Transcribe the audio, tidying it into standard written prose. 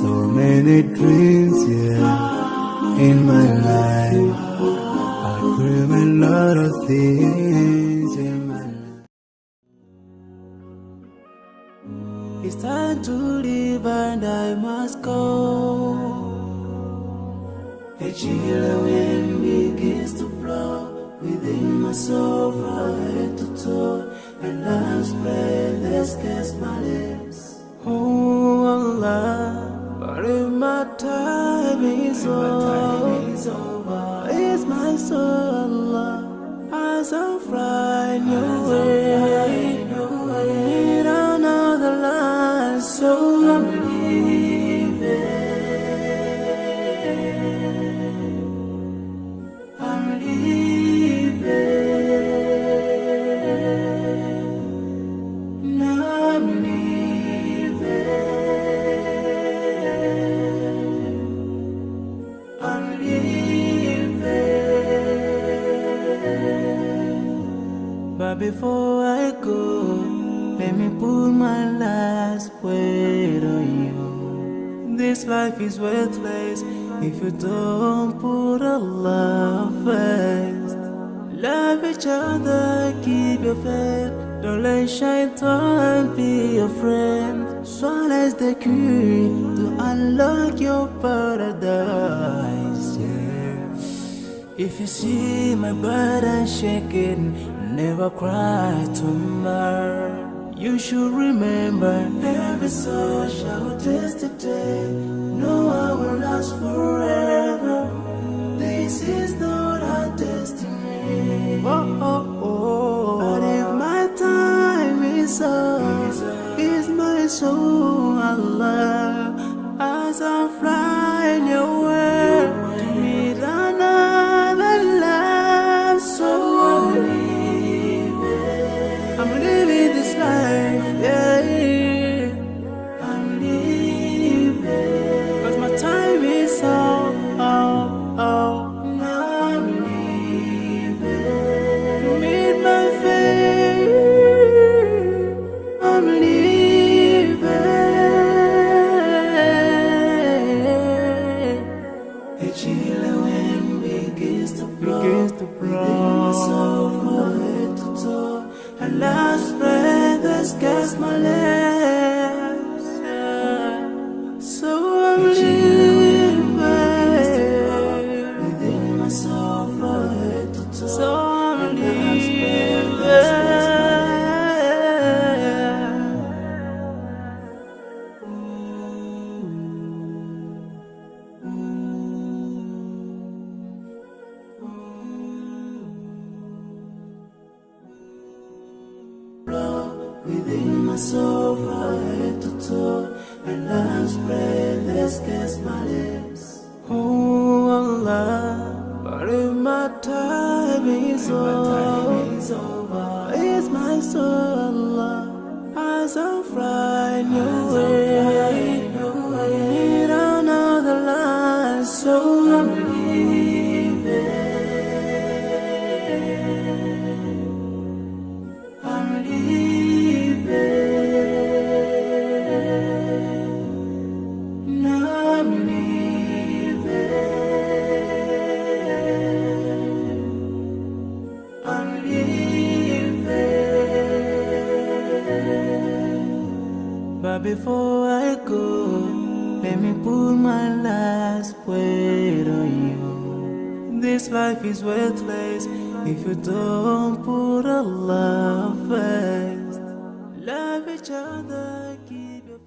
So many dreams, yeah, in my life. I dream a lot of things in my life. It's time to leave and I must go. A chilly wind begins to blow within my soul from head to toe, and love's breath escapes my lips. Oh Allah, but if my time is over, it's my soul, Allah, as I'm flying away, down another line, so I'm leaving. But before I go, let me put my last word on you. This life is worthless if you don't put Allah first. Love each other, keep your faith. Don't let shaitan be your friend. Swallow the key to unlock your paradise, yeah. If you see my burden shaking, never cry tomorrow. You should remember, every soul shall taste the day. No one will last forever. This is not our destiny. But if my time is up, is my soul, Allah, as I'm flying away to meet another life, so I'm living this life, yeah. I'm living, 'cause my time is up, Now I'm leaving to meet my fate. I'm leaving. A chilly wind begins to blow within my soul from head to toe, and last breath escapes my lips, yeah. So I'm leaving within my soul from head to toe. So I'm leaving. Within my soul from head to toe, and love's breath escapes my lips. Oh Allah, but if my time is over, it's my soul, Allah, as I'm flying away, down another line, so I'm leaving. But before I go, let me put my last word on you. This life is worthless if you don't put Allah first. Love each other, keep your